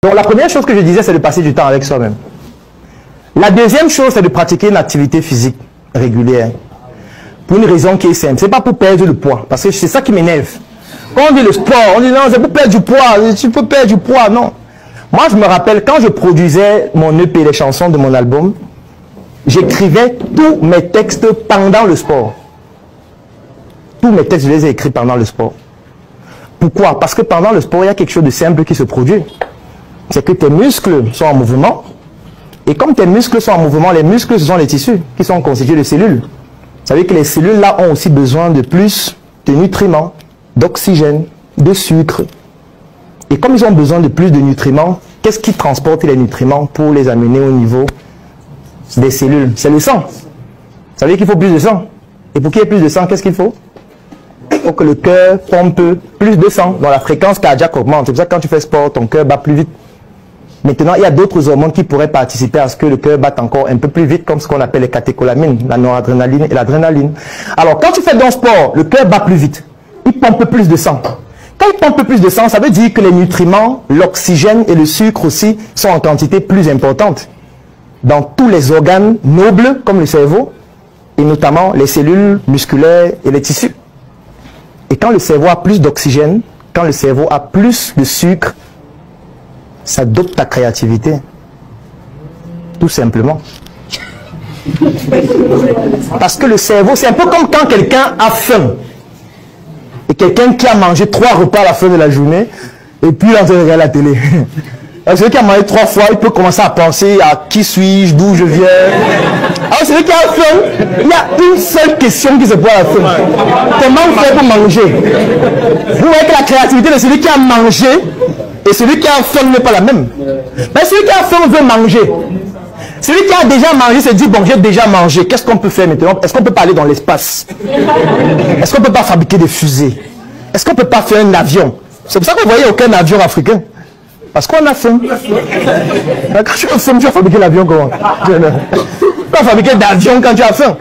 Donc la première chose que je disais, c'est de passer du temps avec soi-même. La deuxième chose, c'est de pratiquer une activité physique régulière. Pour une raison qui est simple. C'est pas pour perdre le poids. Parce que c'est ça qui m'énerve. Quand on dit le sport, on dit non, c'est pour perdre du poids. Tu peux perdre du poids, non. Moi, je me rappelle, quand je produisais mon EP, les chansons de mon album, j'écrivais tous mes textes pendant le sport. Tous mes textes, je les ai écrits pendant le sport. Pourquoi? Parce que pendant le sport, il y a quelque chose de simple qui se produit. C'est que tes muscles sont en mouvement. Et comme tes muscles sont en mouvement, les muscles, ce sont les tissus qui sont constitués de cellules. Vous savez que les cellules-là ont aussi besoin de plus de nutriments, d'oxygène, de sucre. Et comme ils ont besoin de plus de nutriments, qu'est-ce qui transporte les nutriments pour les amener au niveau des cellules? C'est le sang. Vous savez qu'il faut plus de sang. Et pour qu'il y ait plus de sang, qu'est-ce qu'il faut? Il faut que le cœur pompe plus de sang. Donc la fréquence cardiaque augmente. C'est pour ça que quand tu fais sport, ton cœur bat plus vite. Maintenant, il y a d'autres hormones qui pourraient participer à ce que le cœur batte encore un peu plus vite, comme ce qu'on appelle les catécholamines, la noradrénaline et l'adrénaline. Alors, quand tu fais dans sport, le cœur bat plus vite. Il pompe plus de sang. Quand il pompe plus de sang, ça veut dire que les nutriments, l'oxygène et le sucre aussi sont en quantité plus importante dans tous les organes nobles, comme le cerveau, et notamment les cellules musculaires et les tissus. Et quand le cerveau a plus d'oxygène, quand le cerveau a plus de sucre, ça dope ta créativité. Tout simplement. Parce que le cerveau, c'est un peu comme quand quelqu'un a faim. Et quelqu'un qui a mangé 3 repas à la fin de la journée, et puis il est en train de regarder la télé. Celui qui a mangé 3 fois, il peut commencer à penser à qui suis-je, d'où je viens. Alors celui qui a faim, il y a une seule question qui se pose à la fin. Comment faire pour manger? Vous voyez que la créativité de celui qui a mangé et celui qui a faim n'est pas la même. Mais celui qui a faim veut manger. Celui qui a déjà mangé se dit, bon, j'ai déjà mangé, qu'est-ce qu'on peut faire maintenant? Est-ce qu'on peut pas aller dans l'espace? Est-ce qu'on peut pas fabriquer des fusées? Est-ce qu'on peut pas faire un avion? C'est pour ça que vous voyez aucun avion africain. Parce qu'on a faim. Quand tu as faim, tu vas fabriquer l'avion comment? Tu vas fabriquer d'avion quand tu as faim.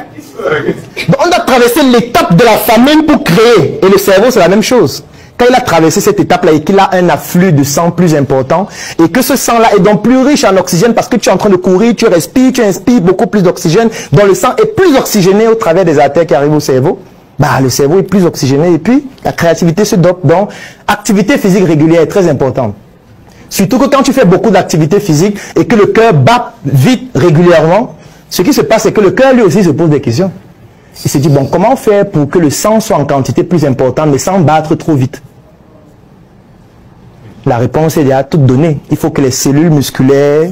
Donc on doit traverser l'étape de la famine pour créer. Et le cerveau, c'est la même chose. Quand il a traversé cette étape-là et qu'il a un afflux de sang plus important, et que ce sang-là est donc plus riche en oxygène parce que tu es en train de courir, tu respires, tu inspires beaucoup plus d'oxygène, donc le sang est plus oxygéné au travers des artères qui arrivent au cerveau, bah, le cerveau est plus oxygéné et puis la créativité se dope. Donc, activité physique régulière est très importante. Surtout que quand tu fais beaucoup d'activité physique et que le cœur bat vite régulièrement, ce qui se passe, c'est que le cœur lui aussi se pose des questions. Il se dit, bon, comment faire pour que le sang soit en quantité plus importante, mais sans battre trop vite? La réponse est déjà toute donnée. Il faut que les cellules musculaires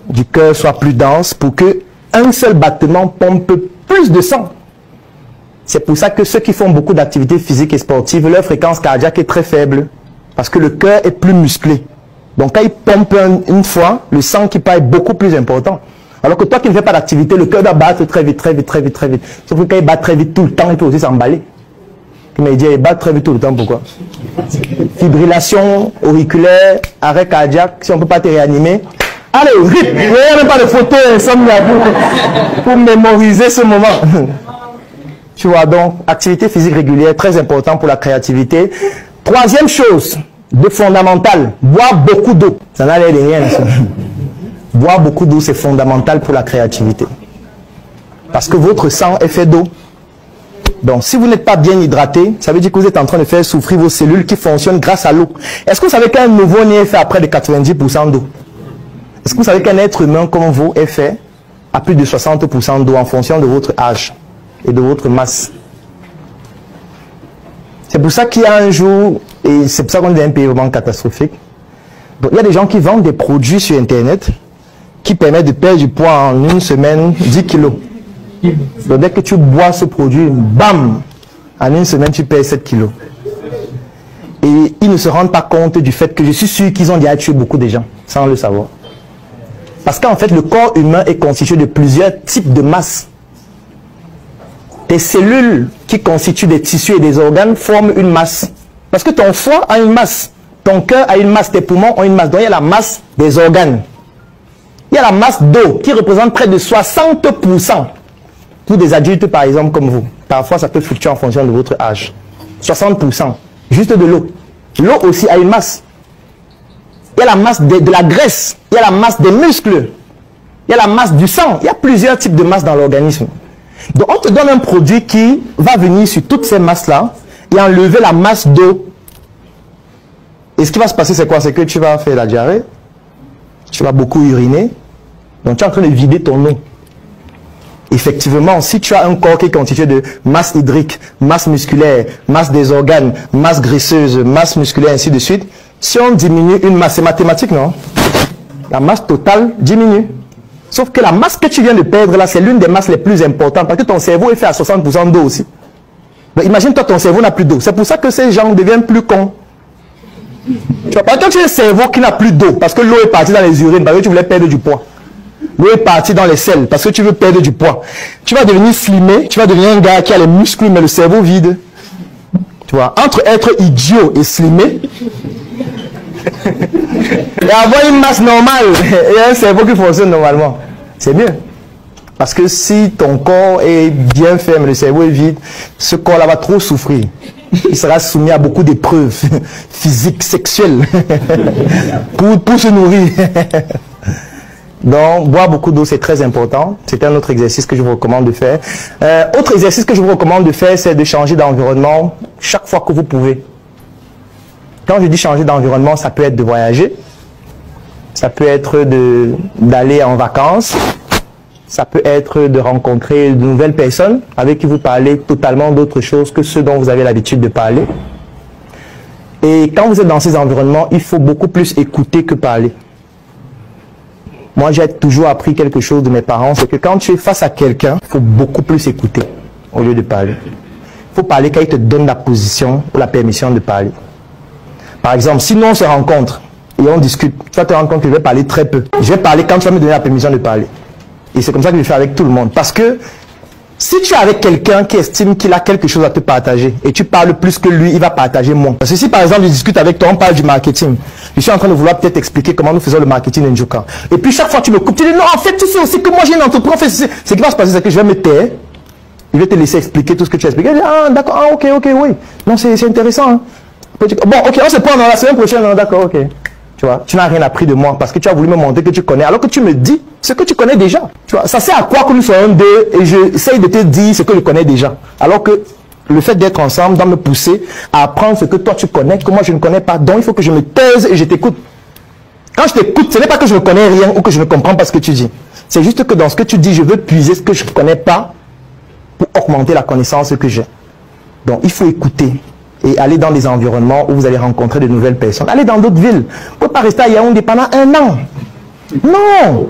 du cœur soient plus denses pour que un seul battement pompe plus de sang. C'est pour ça que ceux qui font beaucoup d'activités physiques et sportives, leur fréquence cardiaque est très faible. Parce que le cœur est plus musclé. Donc quand il pompe une fois, le sang qui part est beaucoup plus important. Alors que toi qui ne fais pas d'activité, le cœur va battre très vite, très vite, très vite, très vite. Sauf que quand il bat très vite tout le temps, il peut aussi s'emballer. Mais il dit, il bat très vite tout le temps, pourquoi? Fibrillation auriculaire, arrêt cardiaque, si on ne peut pas te réanimer. Allez, vite, il n'y a même pas de photo ensemble pour mémoriser ce moment. Tu vois, donc, activité physique régulière, très important pour la créativité. Troisième chose, de fondamental, boire beaucoup d'eau. Ça n'a l'air de rien, ça. Boire beaucoup d'eau, c'est fondamental pour la créativité. Parce que votre sang est fait d'eau. Donc, si vous n'êtes pas bien hydraté, ça veut dire que vous êtes en train de faire souffrir vos cellules qui fonctionnent grâce à l'eau. Est-ce que vous savez qu'un nouveau-né est fait à près de 90% d'eau? Est-ce que vous savez qu'un être humain comme vous est fait à plus de 60% d'eau en fonction de votre âge et de votre masse? C'est pour ça qu'il y a un jour, et c'est pour ça qu'on est un pays vraiment catastrophique. Donc, il y a des gens qui vendent des produits sur Internet qui permettent de perdre du poids en une semaine, 10 kilos. Donc, dès que tu bois ce produit, bam, en une semaine, tu perds 7 kilos. Et ils ne se rendent pas compte du fait que je suis sûr qu'ils ont déjà tué beaucoup de gens, sans le savoir. Parce qu'en fait, le corps humain est constitué de plusieurs types de masses. Tes cellules qui constituent des tissus et des organes forment une masse. Parce que ton foie a une masse, ton cœur a une masse, tes poumons ont une masse. Donc, il y a la masse des organes. Il y a la masse d'eau qui représente près de 60%. Pour des adultes, par exemple, comme vous. Parfois, ça peut fluctuer en fonction de votre âge. 60%. Juste de l'eau. L'eau aussi a une masse. il y a la masse de la graisse, il y a la masse des muscles, il y a la masse du sang. Il y a plusieurs types de masse dans l'organisme. Donc on te donne un produit qui va venir sur toutes ces masses-là et enlever la masse d'eau. Et ce qui va se passer, c'est quoi? C'est que tu vas faire la diarrhée, tu vas beaucoup uriner, donc tu es en train de vider ton eau. Effectivement, si tu as un corps qui est constitué de masse hydrique, masse musculaire, masse des organes, masse graisseuse, masse musculaire, ainsi de suite, si on diminue une masse, c'est mathématique, non? La masse totale diminue. Sauf que la masse que tu viens de perdre là, c'est l'une des masses les plus importantes parce que ton cerveau est fait à 60% d'eau aussi. Donc imagine-toi, ton cerveau n'a plus d'eau. C'est pour ça que ces gens deviennent plus cons. Tu vois, par exemple, tu as un cerveau qui n'a plus d'eau parce que l'eau est partie dans les urines, parce que tu voulais perdre du poids. L'eau est partie dans les selles parce que tu veux perdre du poids. Tu vas devenir slimé, tu vas devenir un gars qui a les muscles mais le cerveau vide. Tu vois, entre être idiot et slimé, et avoir une masse normale et un cerveau qui fonctionne normalement, c'est mieux. Parce que si ton corps est bien fait mais le cerveau est vide, ce corps-là va trop souffrir. Il sera soumis à beaucoup d'épreuves physiques, sexuelles pour se nourrir. Donc, boire beaucoup d'eau, c'est très important. C'est un autre exercice que je vous recommande de faire. Autre exercice que je vous recommande de faire, c'est de changer d'environnement chaque fois que vous pouvez. Quand je dis changer d'environnement, ça peut être de voyager, ça peut être d'aller en vacances, ça peut être de rencontrer de nouvelles personnes avec qui vous parlez totalement d'autres choses que ceux dont vous avez l'habitude de parler. Et quand vous êtes dans ces environnements, il faut beaucoup plus écouter que parler. Moi, j'ai toujours appris quelque chose de mes parents, c'est que quand tu es face à quelqu'un, il faut beaucoup plus écouter au lieu de parler. Il faut parler quand il te donne la position ou la permission de parler. Par exemple, si nous on se rencontre et on discute, tu vas te rendre compte que je vais parler très peu. Je vais parler quand tu vas me donner la permission de parler. Et c'est comme ça que je fais avec tout le monde. Parce que si tu es avec quelqu'un qui estime qu'il a quelque chose à te partager et tu parles plus que lui, il va partager moins. Parce que si par exemple je discute avec toi, on parle du marketing. Je suis en train de vouloir peut-être expliquer comment nous faisons le marketing Njoka. Et puis chaque fois tu me coupes, tu dis non, en fait tu sais aussi que moi j'ai une entreprise. Ce qui va se passer, c'est que je vais me taire. Je vais te laisser expliquer tout ce que tu as expliqué. Ah d'accord, ah ok, oui. Non, c'est intéressant. Hein. Bon, ok, on se prend dans la semaine prochaine. D'accord, ok. Tu vois, tu n'as rien appris de moi parce que tu as voulu me montrer que tu connais, alors que tu me dis ce que tu connais déjà. Tu vois, ça sert à quoi que nous soyons deux et j'essaye de te dire ce que je connais déjà. Alors que le fait d'être ensemble doit me pousser à apprendre ce que toi tu connais, que moi je ne connais pas. Donc il faut que je me taise et je t'écoute. Quand je t'écoute, ce n'est pas que je ne connais rien ou que je ne comprends pas ce que tu dis. C'est juste que dans ce que tu dis, je veux puiser ce que je ne connais pas pour augmenter la connaissance que j'ai. Donc il faut écouter. Et aller dans des environnements où vous allez rencontrer de nouvelles personnes. Allez dans d'autres villes. Vous ne pouvez pas rester à Yaoundé pendant 1 an. Non.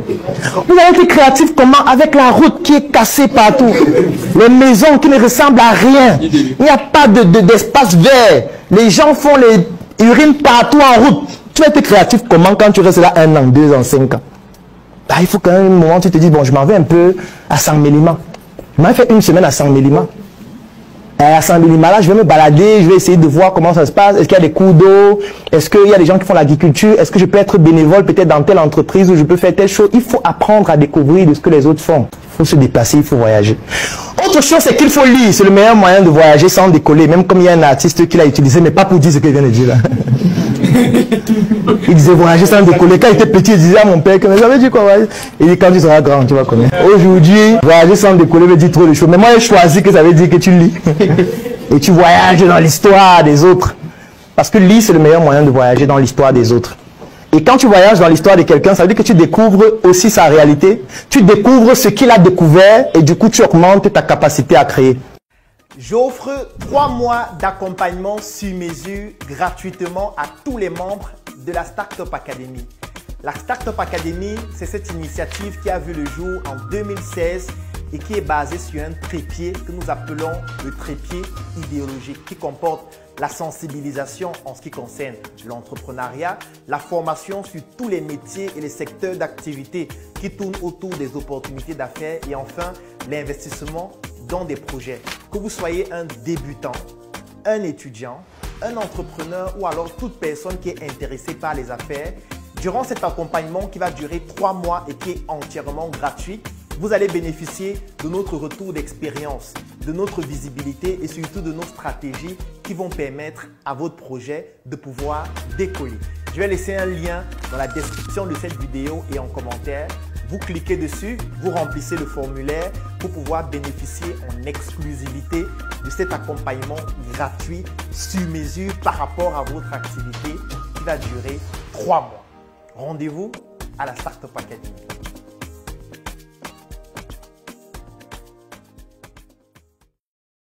Vous allez être créatif comment? Avec la route qui est cassée partout. Les maisons qui ne ressemblent à rien. Il n'y a pas d'espace vert. Les gens font les urines partout en route. Tu vas être créatif comment quand tu restes là 1 an, 2 ans, 5 ans? Bah, il faut qu'à un moment tu te dis, bon, je m'en vais un peu à Sang-Mélima. Je m'en vais faire 1 semaine à Sang-Mélima. À Sang-Mélima, là, je vais me balader, je vais essayer de voir comment ça se passe. Est-ce qu'il y a des cours d'eau? Est-ce qu'il y a des gens qui font l'agriculture? Est-ce que je peux être bénévole peut-être dans telle entreprise où je peux faire telle chose? Il faut apprendre à découvrir de ce que les autres font. Il faut se déplacer, il faut voyager. Autre chose, c'est qu'il faut lire. C'est le meilleur moyen de voyager sans décoller. Même comme il y a un artiste qui l'a utilisé, mais pas pour dire ce qu'il vient de dire là. Il disait voyager sans décoller. Quand il était petit, il disait à mon père que ça veut dire quoi? Il dit quand tu seras grand, tu vas connaître. Aujourd'hui, voyager sans décoller veut dire trop de choses. Mais moi, j'ai choisi que ça veut dire que tu lis. Et tu voyages dans l'histoire des autres. Parce que lire, c'est le meilleur moyen de voyager dans l'histoire des autres. Et quand tu voyages dans l'histoire de quelqu'un, ça veut dire que tu découvres aussi sa réalité. Tu découvres ce qu'il a découvert et du coup, tu augmentes ta capacité à créer. J'offre 3 mois d'accompagnement sur mesure gratuitement à tous les membres de la Startup Academy. La Startup Academy, c'est cette initiative qui a vu le jour en 2016 et qui est basée sur un trépied que nous appelons le trépied idéologique qui comporte la sensibilisation en ce qui concerne l'entrepreneuriat, la formation sur tous les métiers et les secteurs d'activité qui tournent autour des opportunités d'affaires et enfin l'investissement dans des projets. Que vous soyez un débutant, un étudiant, un entrepreneur ou alors toute personne qui est intéressée par les affaires, durant cet accompagnement qui va durer 3 mois et qui est entièrement gratuit, vous allez bénéficier de notre retour d'expérience, de notre visibilité et surtout de nos stratégies qui vont permettre à votre projet de pouvoir décoller. Je vais laisser un lien dans la description de cette vidéo et en commentaire. Vous cliquez dessus, vous remplissez le formulaire pour pouvoir bénéficier en exclusivité de cet accompagnement gratuit sur mesure par rapport à votre activité qui va durer 3 mois. Rendez-vous à la Startup Academy.